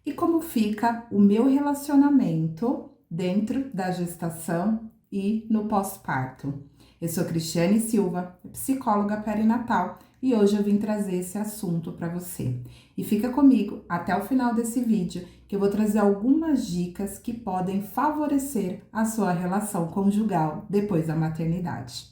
e como fica o meu relacionamento dentro da gestação e no pós-parto. Eu sou Cristiane Silva, psicóloga perinatal, e hoje eu vim trazer esse assunto para você. E fica comigo até o final desse vídeo, que eu vou trazer algumas dicas que podem favorecer a sua relação conjugal depois da maternidade.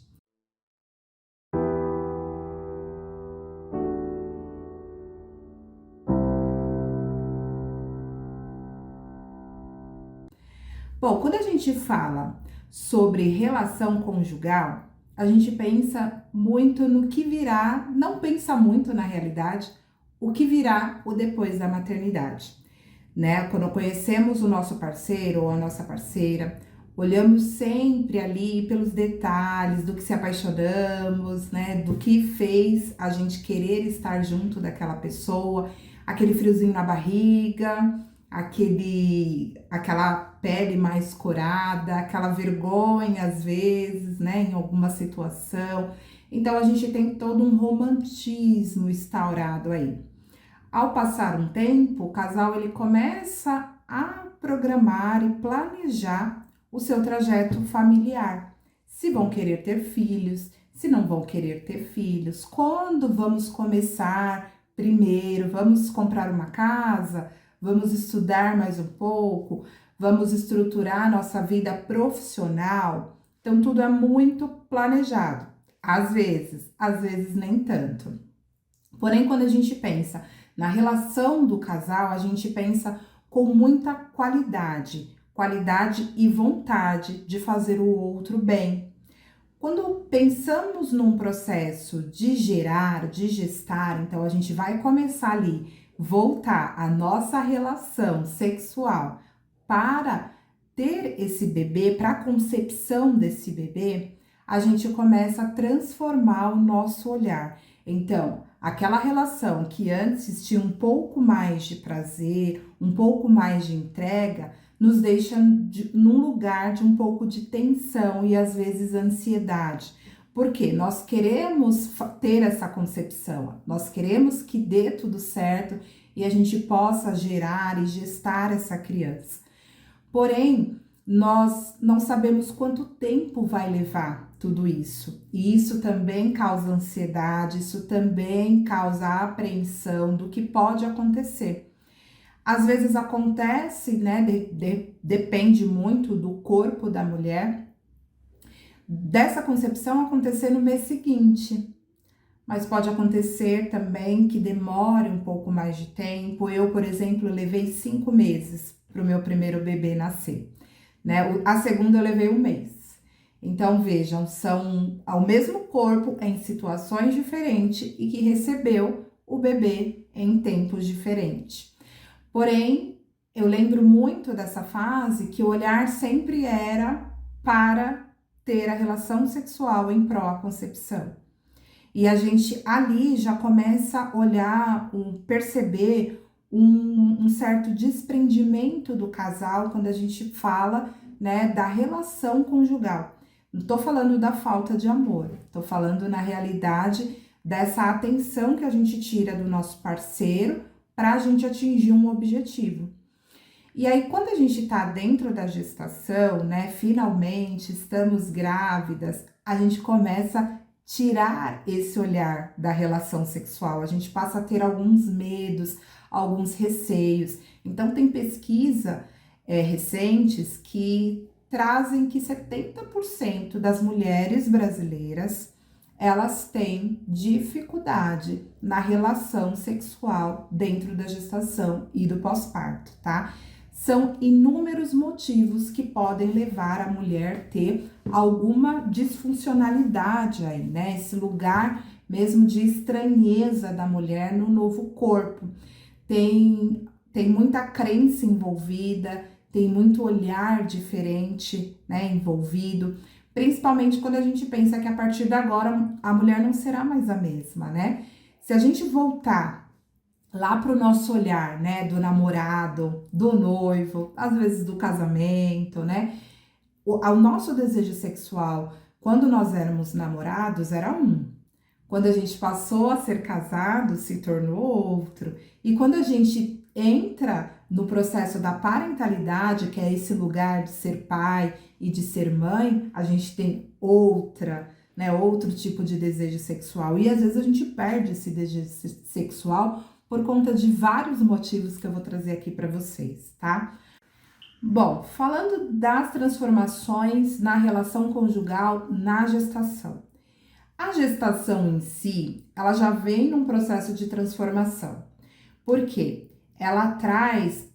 Bom, quando a gente fala sobre relação conjugal, a gente pensa muito no que virá, não pensa muito na realidade, o que virá o depois da maternidade, né? Quando conhecemos o nosso parceiro ou a nossa parceira, olhamos sempre ali pelos detalhes do que se apaixonamos, né? Do que fez a gente querer estar junto daquela pessoa, aquele friozinho na barriga, aquela pele mais corada, aquela vergonha às vezes, né, em alguma situação. Então a gente tem todo um romantismo instaurado aí. Ao passar um tempo, o casal ele começa a programar e planejar o seu trajeto familiar. Se vão querer ter filhos, se não vão querer ter filhos, quando vamos começar primeiro, vamos comprar uma casa, vamos estudar mais um pouco, vamos estruturar nossa vida profissional. Então, tudo é muito planejado. Às vezes nem tanto. Porém, quando a gente pensa na relação do casal, a gente pensa com muita qualidade e vontade de fazer o outro bem. Quando pensamos num processo de gerar, de gestar, então a gente vai começar ali, voltar a nossa relação sexual para ter esse bebê, para a concepção desse bebê, a gente começa a transformar o nosso olhar. Então, aquela relação que antes tinha um pouco mais de prazer, um pouco mais de entrega, nos deixa num lugar de um pouco de tensão e às vezes ansiedade. Porque nós queremos ter essa concepção, nós queremos que dê tudo certo e a gente possa gerar e gestar essa criança. Porém, nós não sabemos quanto tempo vai levar tudo isso. E isso também causa ansiedade, isso também causa apreensão do que pode acontecer. Às vezes acontece, né? Depende muito do corpo da mulher, dessa concepção acontecer no mês seguinte. Mas pode acontecer também que demore um pouco mais de tempo. Eu, por exemplo, levei 5 meses para o meu primeiro bebê nascer, né? A segunda eu levei 1 mês. Então, vejam, são ao mesmo corpo em situações diferentes e que recebeu o bebê em tempos diferentes. Porém, eu lembro muito dessa fase que o olhar sempre era para ter a relação sexual em pró à concepção. E a gente ali já começa a olhar, perceber um certo desprendimento do casal quando a gente fala, né, da relação conjugal. Não tô falando da falta de amor, tô falando na realidade dessa atenção que a gente tira do nosso parceiro para a gente atingir um objetivo. E aí, quando a gente tá dentro da gestação, né, finalmente estamos grávidas, a gente começa a tirar esse olhar da relação sexual, a gente passa a ter alguns medos, alguns receios. Então, tem pesquisa recentes que trazem que 70% das mulheres brasileiras elas têm dificuldade na relação sexual dentro da gestação e do pós-parto, tá? São inúmeros motivos que podem levar a mulher a ter alguma disfuncionalidade aí, né? Esse lugar mesmo de estranheza da mulher no novo corpo. Tem muita crença envolvida, tem muito olhar diferente, né, envolvido. Principalmente quando a gente pensa que a partir de agora a mulher não será mais a mesma, né? Se a gente voltar lá para o nosso olhar, né, do namorado, do noivo, às vezes do casamento, né? O nosso desejo sexual, quando nós éramos namorados, era um. Quando a gente passou a ser casado, se tornou outro. E quando a gente entra no processo da parentalidade, que é esse lugar de ser pai e de ser mãe, a gente tem outro tipo de desejo sexual. E às vezes a gente perde esse desejo sexual por conta de vários motivos que eu vou trazer aqui para vocês, tá? Bom, falando das transformações na relação conjugal na gestação. A gestação em si, ela já vem num processo de transformação. Por quê? Ela traz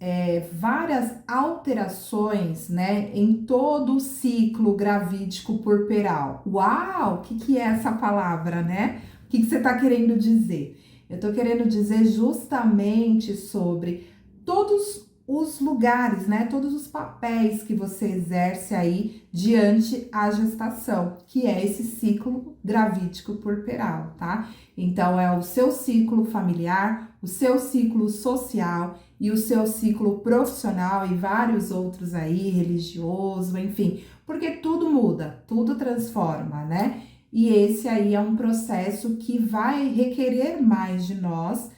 várias alterações, né, em todo o ciclo gravídico puerperal. Uau! O que é essa palavra, né? O que você está querendo dizer? Eu estou querendo dizer justamente sobre todos os lugares, né, todos os papéis que você exerce aí diante a gestação, que é esse ciclo gravídico puerperal, tá? Então, é o seu ciclo familiar, o seu ciclo social e o seu ciclo profissional e vários outros aí, religioso, enfim, porque tudo muda, tudo transforma, né? E esse aí é um processo que vai requerer mais de nós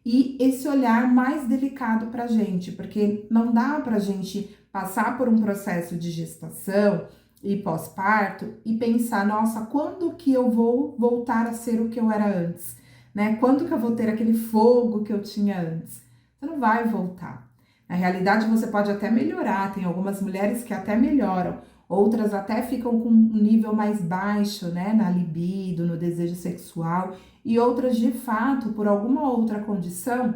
e esse olhar mais delicado pra gente, porque não dá pra gente passar por um processo de gestação e pós-parto e pensar, nossa, quando que eu vou voltar a ser o que eu era antes, né? Quando que eu vou ter aquele fogo que eu tinha antes? Você não vai voltar. Na realidade, você pode até melhorar, tem algumas mulheres que até melhoram, outras até ficam com um nível mais baixo, né, na libido, no desejo sexual, e outras, de fato, por alguma outra condição,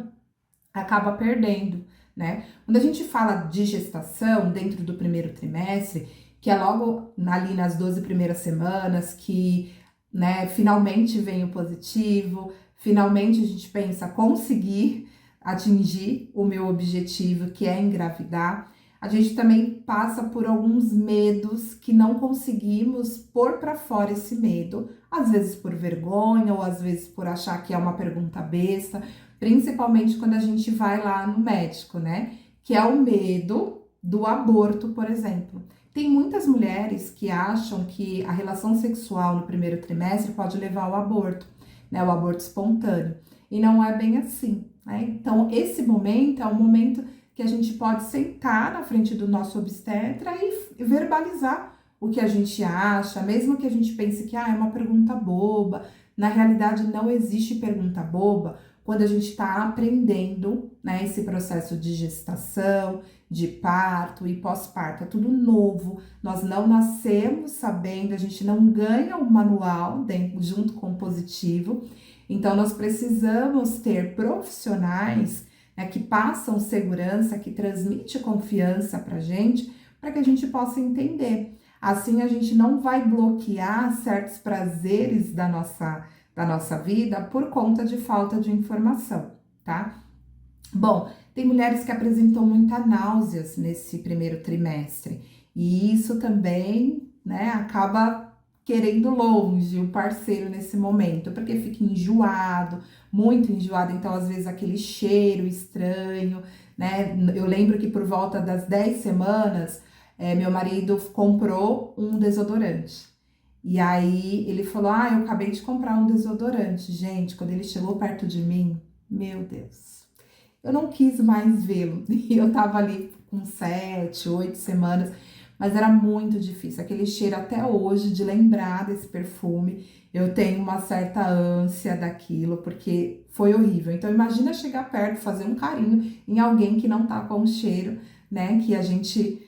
acaba perdendo, né? Quando a gente fala de gestação dentro do primeiro trimestre, que é logo ali nas 12 primeiras semanas que, né, finalmente vem o positivo, finalmente a gente pensa conseguir atingir o meu objetivo, que é engravidar. A gente também passa por alguns medos que não conseguimos pôr para fora esse medo, às vezes por vergonha ou às vezes por achar que é uma pergunta besta, principalmente quando a gente vai lá no médico, né? Que é o medo do aborto, por exemplo. Tem muitas mulheres que acham que a relação sexual no primeiro trimestre pode levar ao aborto, né? O aborto espontâneo. E não é bem assim, né? Então, esse momento é um momento que a gente pode sentar na frente do nosso obstetra e verbalizar o que a gente acha, mesmo que a gente pense que é uma pergunta boba. Na realidade, não existe pergunta boba quando a gente está aprendendo, né, esse processo de gestação, de parto e pós-parto. É tudo novo, nós não nascemos sabendo, a gente não ganha o manual junto com o positivo. Então, nós precisamos ter profissionais, né, que passam segurança, que transmite confiança para que a gente possa entender. Assim, a gente não vai bloquear certos prazeres da nossa vida por conta de falta de informação, tá? Bom, tem mulheres que apresentam muita náuseas nesse primeiro trimestre e isso também, né, acaba querendo longe o parceiro nesse momento, porque fica enjoado, muito enjoado, então às vezes aquele cheiro estranho, né? Eu lembro que por volta das 10 semanas, meu marido comprou um desodorante. E aí ele falou: eu acabei de comprar um desodorante. Gente, quando ele chegou perto de mim, meu Deus, eu não quis mais vê-lo. E eu tava ali com 7, 8 semanas, mas era muito difícil. Aquele cheiro até hoje de lembrar desse perfume, eu tenho uma certa ânsia daquilo, porque foi horrível. Então imagina chegar perto, fazer um carinho em alguém que não tá com o cheiro, né, que a gente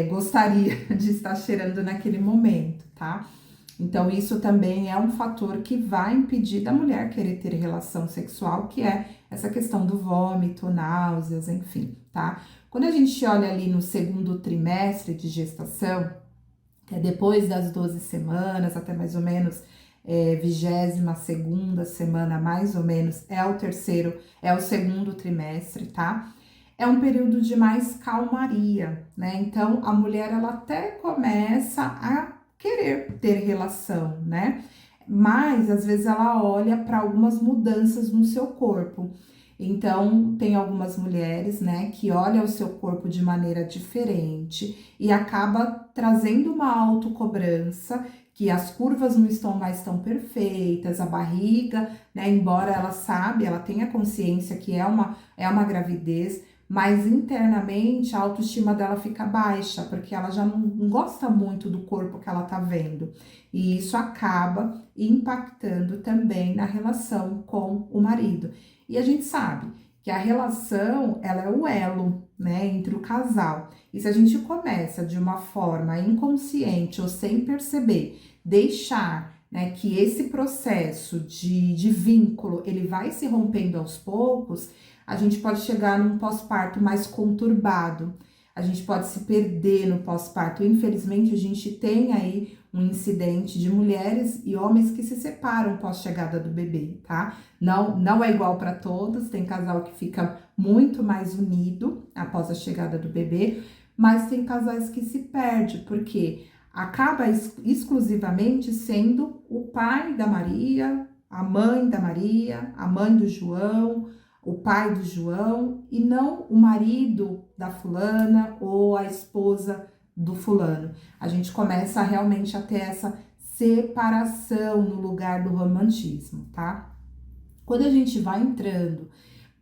gostaria de estar cheirando naquele momento, tá? Então, isso também é um fator que vai impedir da mulher querer ter relação sexual, que é essa questão do vômito, náuseas, enfim, tá? Quando a gente olha ali no segundo trimestre de gestação, que é depois das 12 semanas, até mais ou menos 22ª semana, mais ou menos, é o segundo trimestre, tá? É um período de mais calmaria, né? Então, a mulher, ela até começa a querer ter relação, né? Mas, às vezes, ela olha para algumas mudanças no seu corpo. Então, tem algumas mulheres, né, que olham o seu corpo de maneira diferente e acaba trazendo uma autocobrança, que as curvas não estão mais tão perfeitas, a barriga, né, embora ela tenha consciência que é uma gravidez, mas internamente a autoestima dela fica baixa, porque ela já não gosta muito do corpo que ela tá vendo. E isso acaba impactando também na relação com o marido. E a gente sabe que a relação, ela é o elo, né, entre o casal. E se a gente começa de uma forma inconsciente ou sem perceber, deixar, né, que esse processo de vínculo, ele vai se rompendo aos poucos, a gente pode chegar num pós-parto mais conturbado, a gente pode se perder no pós-parto. Infelizmente, a gente tem aí um incidente de mulheres e homens que se separam pós-chegada do bebê, tá? Não é igual para todos, tem casal que fica muito mais unido após a chegada do bebê, mas tem casais que se perde, porque acaba exclusivamente sendo o pai da Maria, a mãe da Maria, a mãe do João, o pai do João, e não o marido da fulana ou a esposa do fulano. A gente começa realmente a ter essa separação no lugar do romantismo, tá? Quando a gente vai entrando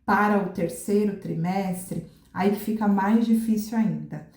para o terceiro trimestre, aí fica mais difícil ainda.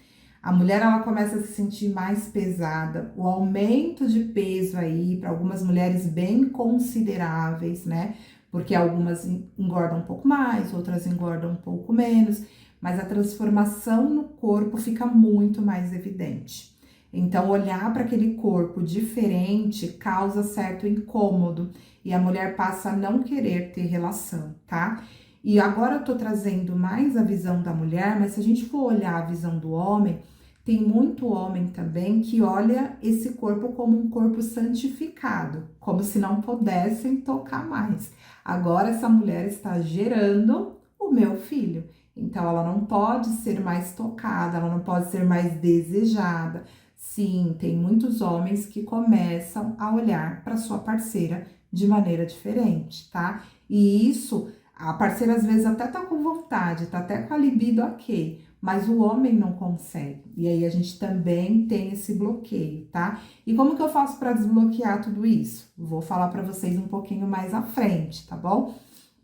A mulher, ela começa a se sentir mais pesada, o aumento de peso aí para algumas mulheres bem consideráveis, né? Porque algumas engordam um pouco mais, outras engordam um pouco menos, mas a transformação no corpo fica muito mais evidente. Então, olhar para aquele corpo diferente causa certo incômodo e a mulher passa a não querer ter relação, tá? E agora eu tô trazendo mais a visão da mulher, mas se a gente for olhar a visão do homem, tem muito homem também que olha esse corpo como um corpo santificado, como se não pudessem tocar mais. Agora essa mulher está gerando o meu filho, então ela não pode ser mais tocada, ela não pode ser mais desejada. Sim, tem muitos homens que começam a olhar para sua parceira de maneira diferente, tá? E isso, a parceira às vezes até tá com vontade, tá até com a libido ok, mas o homem não consegue. E aí a gente também tem esse bloqueio, tá? E como que eu faço para desbloquear tudo isso? Vou falar para vocês um pouquinho mais à frente, tá bom?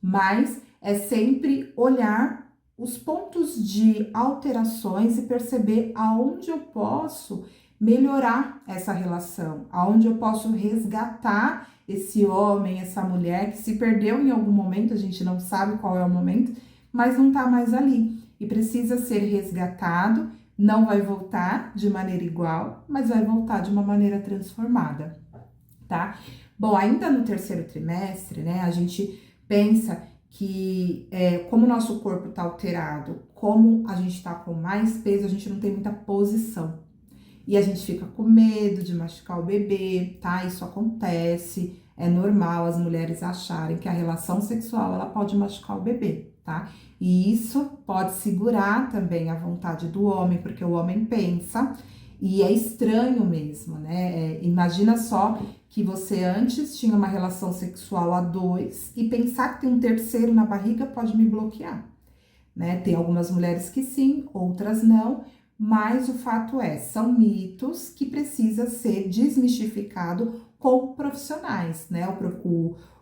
Mas é sempre olhar os pontos de alterações e perceber aonde eu posso melhorar essa relação, aonde eu posso resgatar esse homem, essa mulher que se perdeu em algum momento, a gente não sabe qual é o momento, mas não tá mais ali e precisa ser resgatado, não vai voltar de maneira igual, mas vai voltar de uma maneira transformada, tá? Bom, ainda no terceiro trimestre, né, a gente pensa que como o nosso corpo tá alterado, como a gente tá com mais peso, a gente não tem muita posição. E a gente fica com medo de machucar o bebê, tá? Isso acontece, é normal as mulheres acharem que a relação sexual ela pode machucar o bebê, tá? E isso pode segurar também a vontade do homem, porque o homem pensa, e é estranho mesmo, né? Imagina só que você antes tinha uma relação sexual a dois e pensar que tem um terceiro na barriga pode me bloquear, né? Tem algumas mulheres que sim, outras não, mas o fato é, são mitos que precisa ser desmistificado com profissionais, né?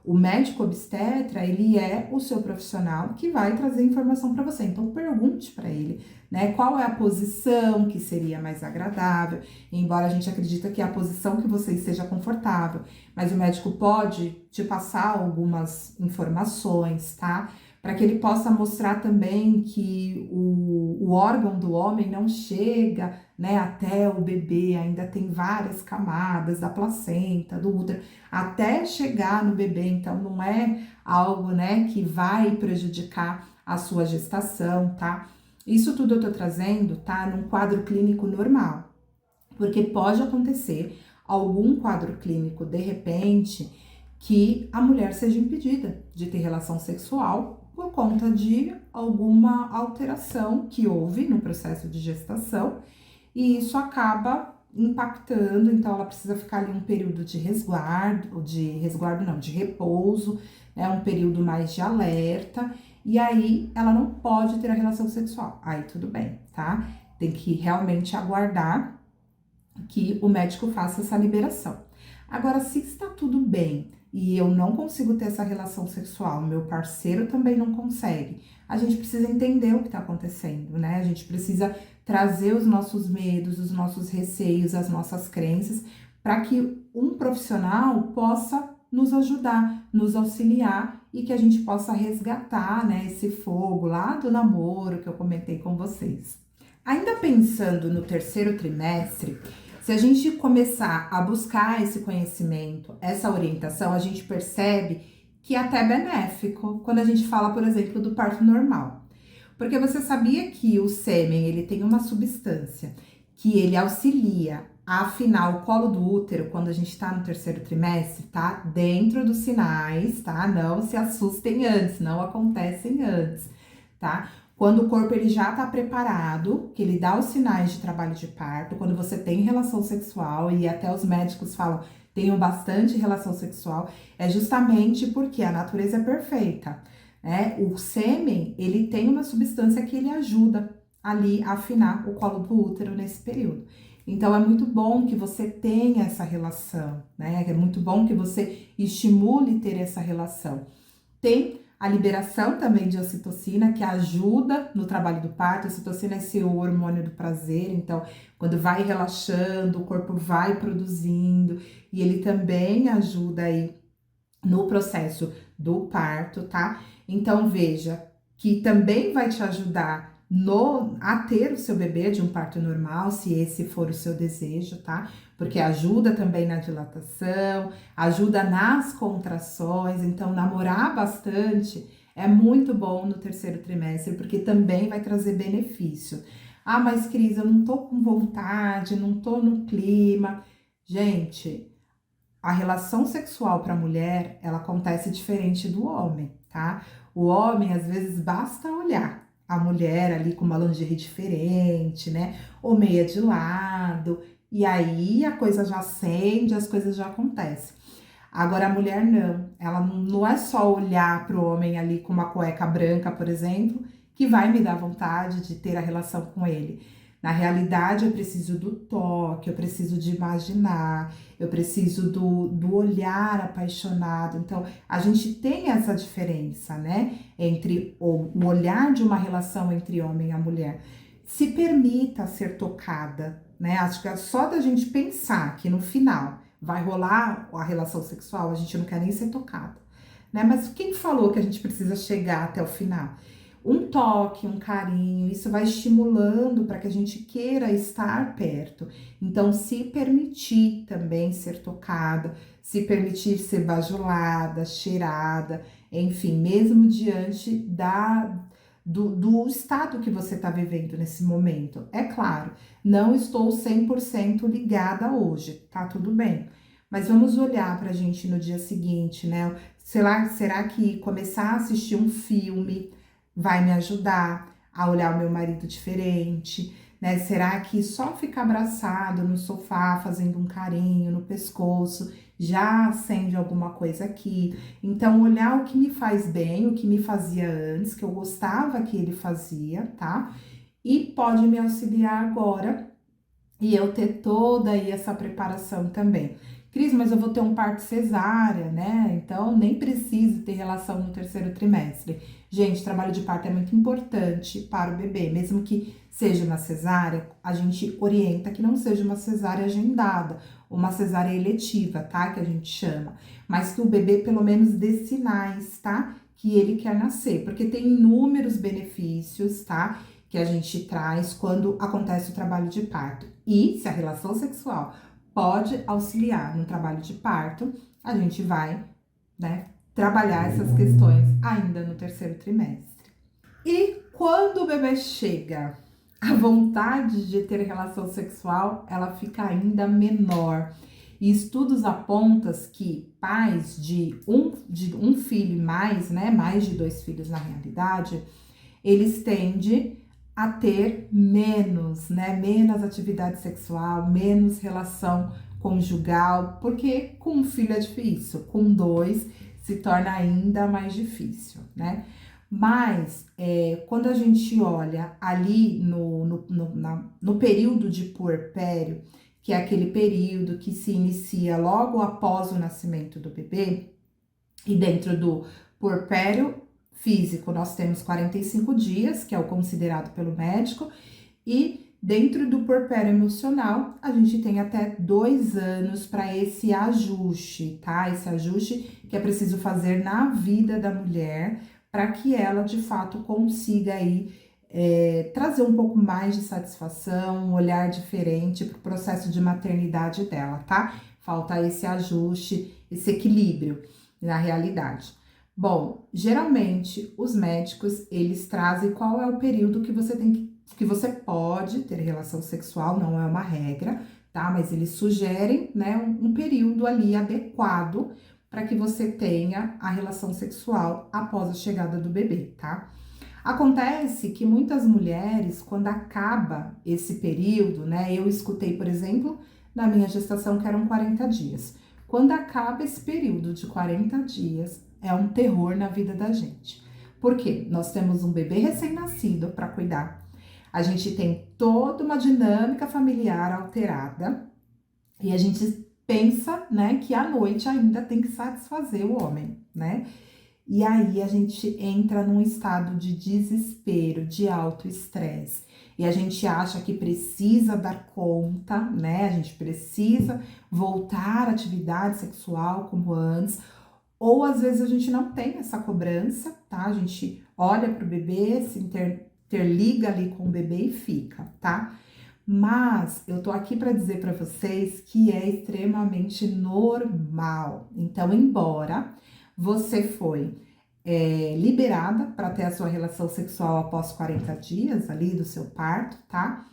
O médico obstetra, ele é o seu profissional que vai trazer informação para você. Então, pergunte para ele, né? Qual é a posição que seria mais agradável, embora a gente acredita que é a posição que você esteja confortável, mas o médico pode te passar algumas informações, tá? Para que ele possa mostrar também que o órgão do homem não chega, né, até o bebê, ainda tem várias camadas da placenta, do útero, até chegar no bebê, então não é algo, né, que vai prejudicar a sua gestação, tá? Isso tudo eu tô trazendo, tá, num quadro clínico normal, porque pode acontecer algum quadro clínico, de repente, que a mulher seja impedida de ter relação sexual por conta de alguma alteração que houve no processo de gestação e isso acaba impactando, então ela precisa ficar ali um período de de repouso, né, um período mais de alerta, e aí ela não pode ter a relação sexual. Aí tudo bem, tá? Tem que realmente aguardar que o médico faça essa liberação. Agora, se está tudo bem, e eu não consigo ter essa relação sexual, meu parceiro também não consegue, a gente precisa entender o que está acontecendo, né? A gente precisa trazer os nossos medos, os nossos receios, as nossas crenças, para que um profissional possa nos ajudar, nos auxiliar e que a gente possa resgatar, né, esse fogo lá do namoro que eu comentei com vocês. Ainda pensando no terceiro trimestre, se a gente começar a buscar esse conhecimento, essa orientação, a gente percebe que é até benéfico quando a gente fala, por exemplo, do parto normal. Porque você sabia que o sêmen, ele tem uma substância que ele auxilia a afinar o colo do útero quando a gente tá no terceiro trimestre, tá? Dentro dos sinais, tá? Não se assustem antes, não acontecem antes, tá? Quando o corpo ele já tá preparado, que ele dá os sinais de trabalho de parto, quando você tem relação sexual, e até os médicos falam, tenham bastante relação sexual, é justamente porque a natureza é perfeita, né? O sêmen, ele tem uma substância que ele ajuda ali a afinar o colo do útero nesse período. Então, é muito bom que você tenha essa relação, né? É muito bom que você estimule ter essa relação. Tem a liberação também de ocitocina, que ajuda no trabalho do parto. A ocitocina é esse hormônio do prazer, então, quando vai relaxando, o corpo vai produzindo, e ele também ajuda aí no processo do parto, tá? Então, veja que também vai te ajudar a ter o seu bebê de um parto normal, se esse for o seu desejo, tá? Porque ajuda também na dilatação, ajuda nas contrações, então namorar bastante é muito bom no terceiro trimestre, porque também vai trazer benefício. Ah, mas Cris, eu não tô com vontade, não tô no clima. Gente, a relação sexual para a mulher, ela acontece diferente do homem, tá? O homem, às vezes, basta olhar a mulher ali com uma lingerie diferente, né? Ou meia de lado, e aí a coisa já acende, as coisas já acontecem. Agora, a mulher não, ela não é só olhar para o homem ali com uma cueca branca, por exemplo, que vai me dar vontade de ter a relação com ele. Na realidade, eu preciso do toque, eu preciso de imaginar, eu preciso do olhar apaixonado. Então, a gente tem essa diferença, né? Entre o olhar de uma relação entre homem e a mulher. Se permita ser tocada, né? Acho que é só da gente pensar que no final vai rolar a relação sexual, a gente não quer nem ser tocada, né? Mas quem falou que a gente precisa chegar até o final? Um toque, um carinho, isso vai estimulando para que a gente queira estar perto. Então, se permitir também ser tocada, se permitir ser bajulada, cheirada, enfim, mesmo diante do estado que você está vivendo nesse momento. É claro, não estou 100% ligada hoje, tá tudo bem. Mas vamos olhar para a gente no dia seguinte, né? Será que começar a assistir um filme vai me ajudar a olhar o meu marido diferente, né? Será que só ficar abraçado no sofá, fazendo um carinho no pescoço, já acende alguma coisa aqui? Então, olhar o que me faz bem, o que me fazia antes, que eu gostava que ele fazia, tá? E pode me auxiliar agora e eu ter toda aí essa preparação também. Cris, mas eu vou ter um parto cesárea, né? Então nem preciso ter relação no terceiro trimestre. Gente, trabalho de parto é muito importante para o bebê, mesmo que seja uma cesárea, a gente orienta que não seja uma cesárea agendada, uma cesárea eletiva, tá? Que a gente chama, mas que o bebê pelo menos dê sinais, tá? Que ele quer nascer, porque tem inúmeros benefícios, tá? Que a gente traz quando acontece o trabalho de parto. E se a relação sexual pode auxiliar no trabalho de parto, a gente vai, né, trabalhar essas questões ainda no terceiro trimestre. E quando o bebê chega, a vontade de ter relação sexual, ela fica ainda menor. E estudos apontam que pais de um filho e mais, né, mais de 2 filhos na realidade, eles tendem a ter menos, né? Menos atividade sexual, menos relação conjugal, porque com um filho é difícil, com 2 se torna ainda mais difícil, né? Mas quando a gente olha ali no período de puerpério, que é aquele período que se inicia logo após o nascimento do bebê, E dentro do puerpério físico, nós temos 45 dias, que é o considerado pelo médico, e dentro do puerpério emocional, a gente tem até 2 anos para esse ajuste, tá? Esse ajuste que é preciso fazer na vida da mulher para que ela de fato consiga aí trazer um pouco mais de satisfação, um olhar diferente para o processo de maternidade dela, tá? Falta esse ajuste, esse equilíbrio na realidade. Bom, geralmente os médicos eles trazem qual é o período que você tem que você pode ter relação sexual, não é uma regra, tá? Mas eles sugerem, né, um período ali adequado para que você tenha a relação sexual após a chegada do bebê, tá? Acontece que muitas mulheres, quando acaba esse período, né? Eu escutei, por exemplo, na minha gestação que eram 40 dias. Quando acaba esse período de 40 dias, é um terror na vida da gente. Por quê? Nós temos um bebê recém-nascido para cuidar. A gente tem toda uma dinâmica familiar alterada e a gente pensa, né, que à noite ainda tem que satisfazer o homem, né? E aí a gente entra num estado de desespero, de alto estresse. E a gente acha que precisa dar conta, né? A gente precisa voltar à atividade sexual como antes. Ou às vezes a gente não tem essa cobrança, tá? A gente olha pro bebê, se interliga ali com o bebê e fica, tá? Mas eu tô aqui para dizer para vocês que é extremamente normal. Então, embora você foi liberada para ter a sua relação sexual após 40 dias ali do seu parto, tá?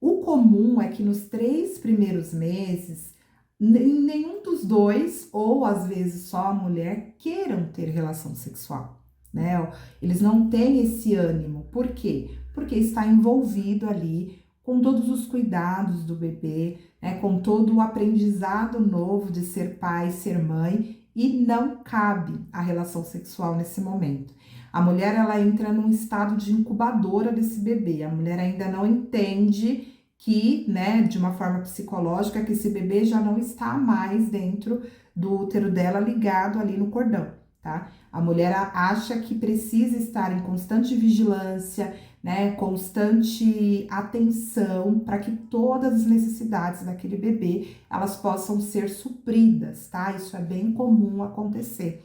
O comum é que nos 3 primeiros meses, nenhum dos dois, ou às vezes só a mulher, queiram ter relação sexual, né? Eles não têm esse ânimo. Por quê? Porque está envolvido ali com todos os cuidados do bebê, né? Com todo o aprendizado novo de ser pai, ser mãe, e não cabe a relação sexual nesse momento. A mulher, ela entra num estado de incubadora desse bebê. A mulher ainda não entende que, né, de uma forma psicológica, que esse bebê já não está mais dentro do útero dela, ligado ali no cordão, tá? A mulher acha que precisa estar em constante vigilância, né, constante atenção para que todas as necessidades daquele bebê, elas possam ser supridas, tá? Isso é bem comum acontecer.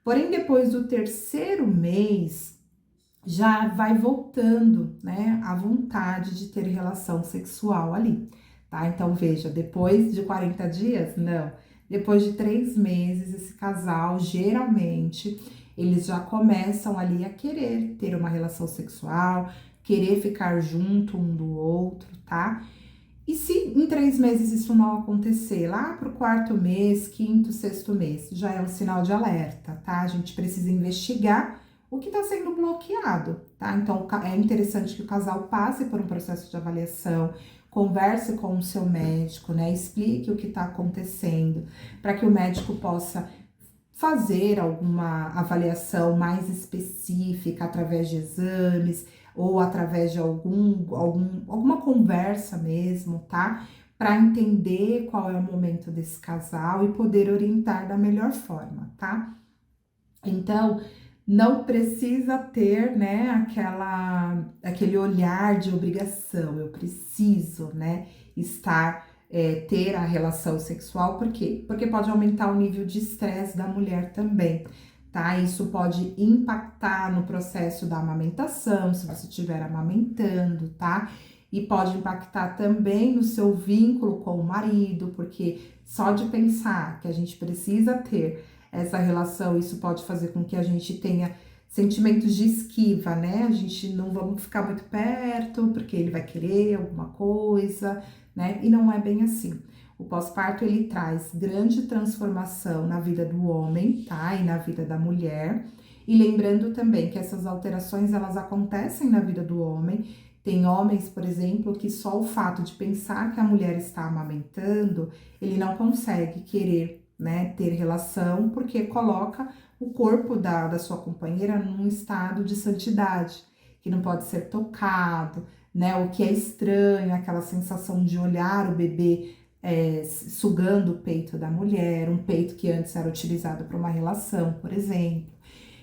Porém, depois do 3º mês, já vai voltando, né, a vontade de ter relação sexual ali, tá? Então, veja, depois de 40 dias, não. Depois de 3 meses, esse casal, geralmente, eles já começam ali a querer ter uma relação sexual, querer ficar junto um do outro, tá? E se em 3 meses isso não acontecer, lá pro 4º mês, 5º, 6º mês, já é um sinal de alerta, tá? A gente precisa investigar o que está sendo bloqueado, tá? Então é interessante que o casal passe por um processo de avaliação, converse com o seu médico, né? Explique o que está acontecendo, para que o médico possa fazer alguma avaliação mais específica através de exames ou através de alguma conversa mesmo, tá? Para entender qual é o momento desse casal e poder orientar da melhor forma, tá? Então, não precisa ter, né, aquele olhar de obrigação, eu preciso, né, ter a relação sexual, por quê? Porque pode aumentar o nível de estresse da mulher também, tá? Isso pode impactar no processo da amamentação, se você estiver amamentando, tá? E pode impactar também no seu vínculo com o marido, porque só de pensar que a gente precisa ter essa relação, isso pode fazer com que a gente tenha sentimentos de esquiva, né? A gente não vamos ficar muito perto, porque ele vai querer alguma coisa, né? E não é bem assim. O pós-parto, ele traz grande transformação na vida do homem, tá? E na vida da mulher. E lembrando também que essas alterações, elas acontecem na vida do homem. Tem homens, por exemplo, que só o fato de pensar que a mulher está amamentando, ele não consegue querer, né, ter relação, porque coloca o corpo da sua companheira num estado de santidade, que não pode ser tocado, né, o que é estranho, aquela sensação de olhar o bebê sugando o peito da mulher, um peito que antes era utilizado para uma relação, por exemplo.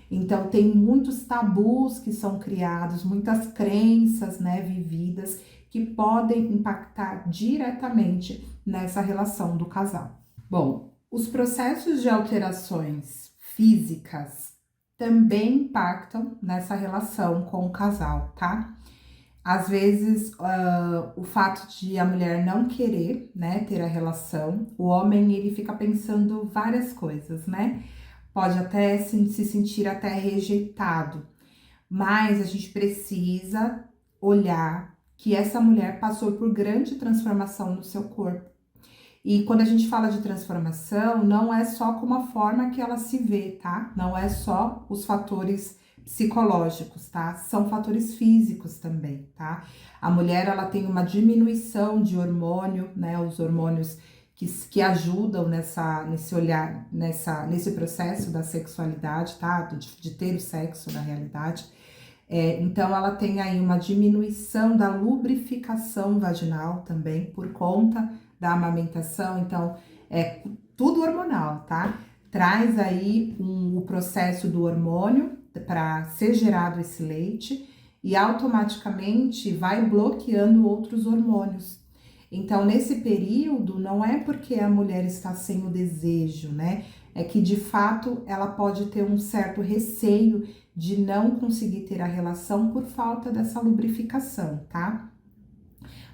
Então, tem muitos tabus que são criados, muitas crenças, né, vividas, que podem impactar diretamente nessa relação do casal. Bom, os processos de alterações físicas também impactam nessa relação com o casal, tá? Às vezes, o fato de a mulher não querer, né, ter a relação, o homem, ele fica pensando várias coisas, né? Pode até se sentir até rejeitado, mas a gente precisa olhar que essa mulher passou por grande transformação no seu corpo. E quando a gente fala de transformação, não é só com a forma que ela se vê, tá? Não é só os fatores psicológicos, tá? São fatores físicos também, tá? A mulher, ela tem uma diminuição de hormônio, né? Os hormônios que ajudam nesse olhar, nesse processo da sexualidade, tá? De ter o sexo na realidade. Então, ela tem aí uma diminuição da lubrificação vaginal também, por conta da amamentação. Então, é tudo hormonal, tá? Traz aí o processo do hormônio para ser gerado esse leite e automaticamente vai bloqueando outros hormônios. Então, nesse período, não é porque a mulher está sem o desejo, né? É que de fato ela pode ter um certo receio de não conseguir ter a relação por falta dessa lubrificação, tá?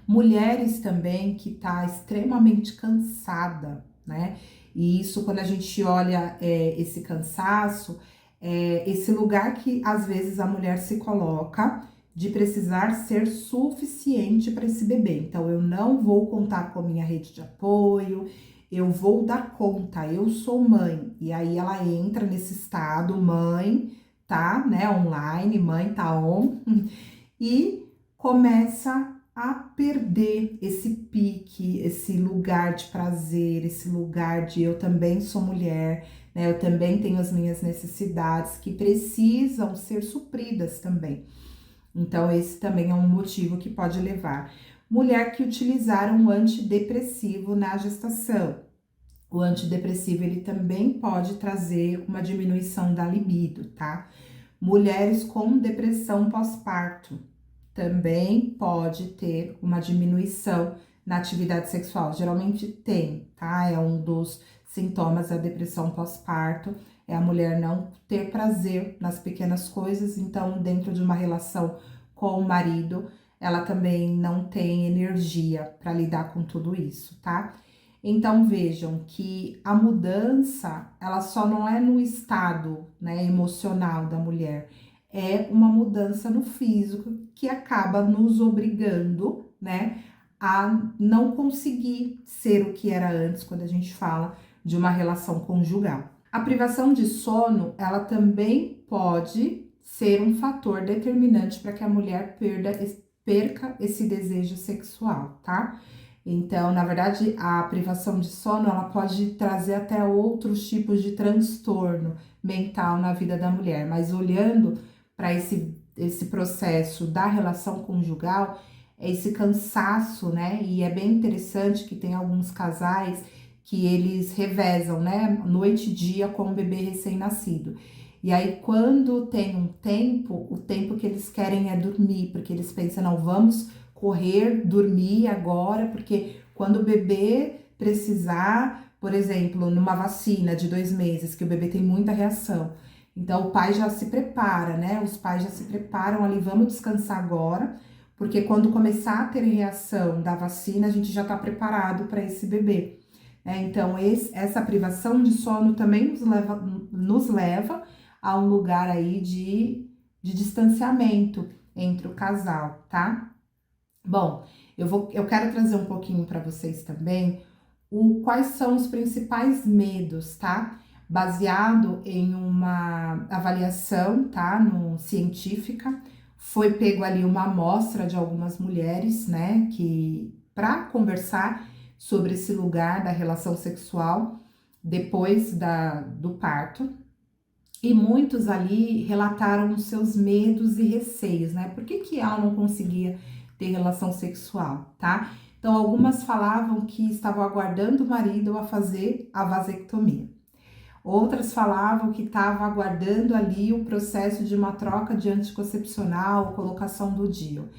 Mulheres também que tá extremamente cansada, né? E isso, quando a gente olha esse cansaço, esse lugar que às vezes a mulher se coloca de precisar ser suficiente para esse bebê. Então, eu não vou contar com a minha rede de apoio, eu vou dar conta, eu sou mãe. E aí ela entra nesse estado, mãe, tá, né, online, mãe tá on, e começa a perder esse pique, esse lugar de prazer, esse lugar de eu também sou mulher, né, eu também tenho as minhas necessidades que precisam ser supridas também. Então, esse também é um motivo que pode levar. Mulher que utilizaram um antidepressivo na gestação. O antidepressivo, ele também pode trazer uma diminuição da libido, tá? Mulheres com depressão pós-parto também pode ter uma diminuição na atividade sexual. Geralmente tem, tá? É um dos sintomas da depressão pós-parto, é a mulher não ter prazer nas pequenas coisas. Então, dentro de uma relação com o marido, ela também não tem energia para lidar com tudo isso, tá? Então, vejam que a mudança, ela só não é no estado, né, emocional da mulher, é uma mudança no físico que acaba nos obrigando, né, a não conseguir ser o que era antes quando a gente fala de uma relação conjugal. A privação de sono, ela também pode ser um fator determinante para que a mulher perca esse desejo sexual, tá? Então, na verdade, a privação de sono, ela pode trazer até outros tipos de transtorno mental na vida da mulher, mas olhando para esse processo da relação conjugal, é esse cansaço, né? E é bem interessante que tem alguns casais que eles revezam, né? Noite e dia com o bebê recém-nascido. E aí, quando tem um tempo, o tempo que eles querem é dormir, porque eles pensam, não, vamos correr, dormir agora, porque quando o bebê precisar, por exemplo, numa vacina de 2 meses, que o bebê tem muita reação, então o pai já se prepara, né? Os pais já se preparam ali, vamos descansar agora, porque quando começar a ter reação da vacina, a gente já tá preparado para esse bebê. Então, essa privação de sono também nos leva a um lugar aí de distanciamento entre o casal, tá? Bom, eu quero trazer um pouquinho para vocês também quais são os principais medos, tá? Baseado em uma avaliação, tá? Científica, foi pego ali uma amostra de algumas mulheres, né? Que para conversar sobre esse lugar da relação sexual depois do parto. E muitos ali relataram os seus medos e receios, né? Por que ela não conseguia ter relação sexual, tá? Então, algumas falavam que estavam aguardando o marido a fazer a vasectomia. Outras falavam que estavam aguardando ali o processo de uma troca de anticoncepcional, colocação do DIU.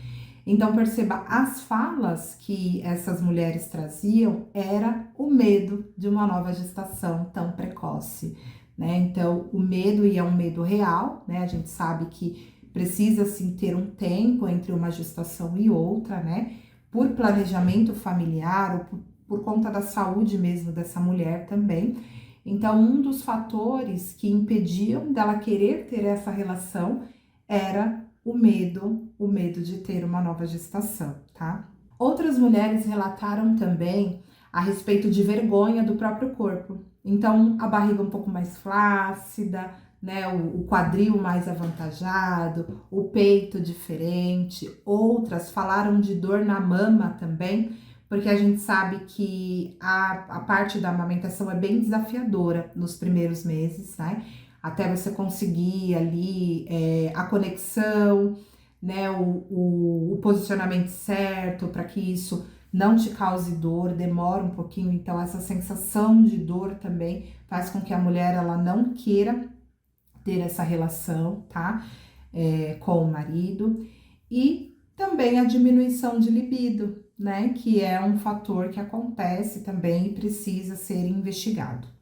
Então, perceba, as falas que essas mulheres traziam era o medo de uma nova gestação tão precoce, né? Então, o medo, e é um medo real, né? A gente sabe que precisa, sim, ter um tempo entre uma gestação e outra, né? Por planejamento familiar ou por conta da saúde mesmo dessa mulher também. Então, um dos fatores que impediam dela querer ter essa relação era o medo de ter uma nova gestação, tá? Outras mulheres relataram também a respeito de vergonha do próprio corpo. Então, a barriga um pouco mais flácida, né? O quadril mais avantajado, o peito diferente. Outras falaram de dor na mama também, porque a gente sabe que a parte da amamentação é bem desafiadora nos primeiros meses, né? Até você conseguir ali a conexão, né? O posicionamento certo para que isso não te cause dor, demora um pouquinho. Então, essa sensação de dor também faz com que a mulher ela não queira ter essa relação, tá? Com o marido. E também a diminuição de libido, né? Que é um fator que acontece também e precisa ser investigado.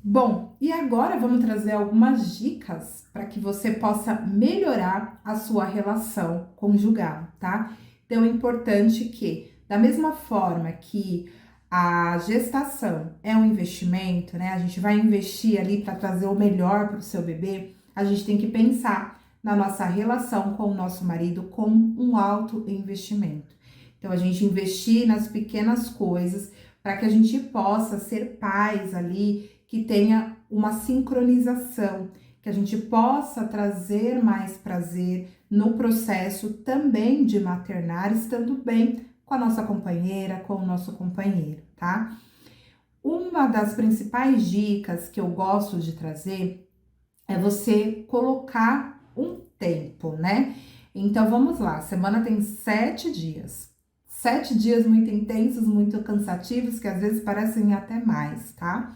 Bom, e agora vamos trazer algumas dicas para que você possa melhorar a sua relação conjugal, tá? Então é importante que, da mesma forma que a gestação é um investimento, né? A gente vai investir ali para trazer o melhor para o seu bebê, a gente tem que pensar na nossa relação com o nosso marido com um alto investimento. Então a gente investir nas pequenas coisas para que a gente possa ser pais ali que tenha uma sincronização, que a gente possa trazer mais prazer no processo também de maternar, estando bem com a nossa companheira, com o nosso companheiro, tá? Uma das principais dicas que eu gosto de trazer é você colocar um tempo, né? Então vamos lá, a semana tem 7 dias. 7 dias muito intensos, muito cansativos, que às vezes parecem até mais, tá?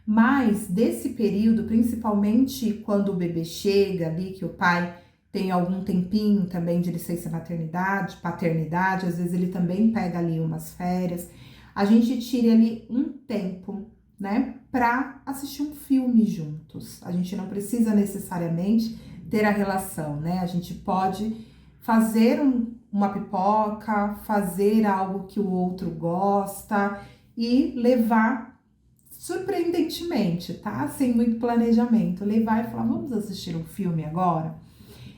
Mas desse período, principalmente quando o bebê chega ali, que o pai tem algum tempinho também de licença maternidade, paternidade, às vezes ele também pega ali umas férias, a gente tira ali um tempo, né, para assistir um filme juntos. A gente não precisa necessariamente ter a relação, né? A gente pode fazer uma pipoca, fazer algo que o outro gosta e levar surpreendentemente, tá? Sem muito planejamento, levar e falar, vamos assistir um filme agora?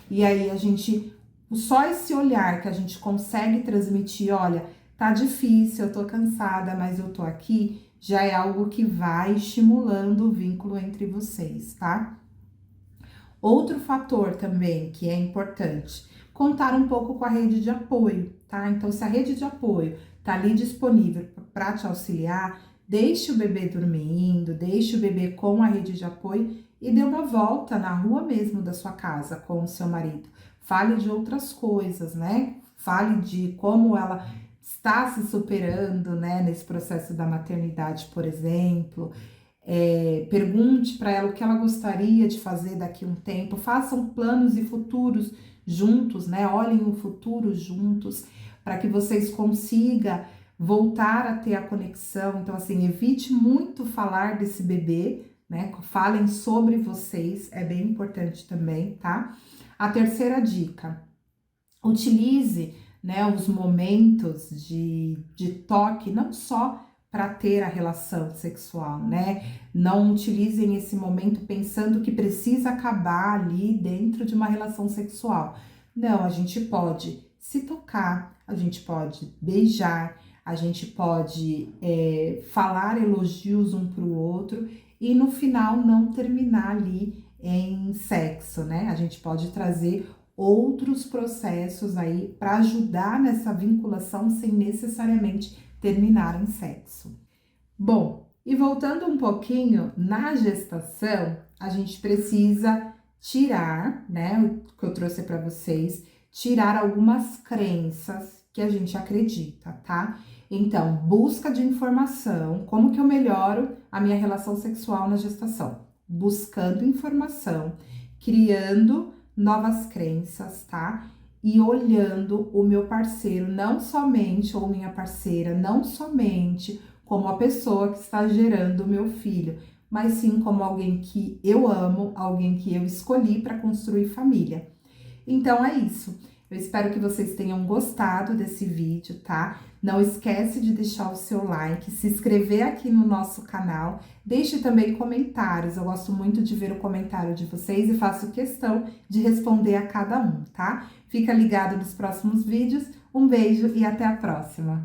E aí a gente, só esse olhar que a gente consegue transmitir, olha, tá difícil, eu tô cansada, mas eu tô aqui, já é algo que vai estimulando o vínculo entre vocês, tá? Outro fator também que é importante, contar um pouco com a rede de apoio, tá? Então, se a rede de apoio tá ali disponível para te auxiliar, deixe o bebê dormindo, deixe o bebê com a rede de apoio e dê uma volta na rua mesmo da sua casa com o seu marido. Fale de outras coisas, né? Fale de como ela está se superando, né, nesse processo da maternidade, por exemplo. Pergunte para ela o que ela gostaria de fazer daqui a um tempo. Façam planos e futuros juntos, né? Olhem o futuro juntos para que vocês consigam voltar a ter a conexão. Então, assim, evite muito falar desse bebê, né? Falem sobre vocês, é bem importante também, tá? A terceira dica, utilize, né, os momentos de toque, não só para ter a relação sexual, né? Não utilizem esse momento pensando que precisa acabar ali dentro de uma relação sexual. Não, a gente pode se tocar, a gente pode beijar, a gente pode falar elogios um para o outro e no final não terminar ali em sexo, né? A gente pode trazer outros processos aí para ajudar nessa vinculação sem necessariamente terminar em sexo. Bom, e voltando um pouquinho na gestação, a gente precisa tirar, né, o que eu trouxe para vocês, tirar algumas crenças que a gente acredita, tá? Então, busca de informação, como que eu melhoro a minha relação sexual na gestação? Buscando informação, criando novas crenças, tá? E olhando o meu parceiro, não somente, ou minha parceira, não somente como a pessoa que está gerando o meu filho, mas sim como alguém que eu amo, alguém que eu escolhi para construir família. Então é isso. Eu espero que vocês tenham gostado desse vídeo, tá? Não esquece de deixar o seu like, se inscrever aqui no nosso canal, deixe também comentários. Eu gosto muito de ver o comentário de vocês e faço questão de responder a cada um, tá? Fica ligado nos próximos vídeos. Um beijo e até a próxima!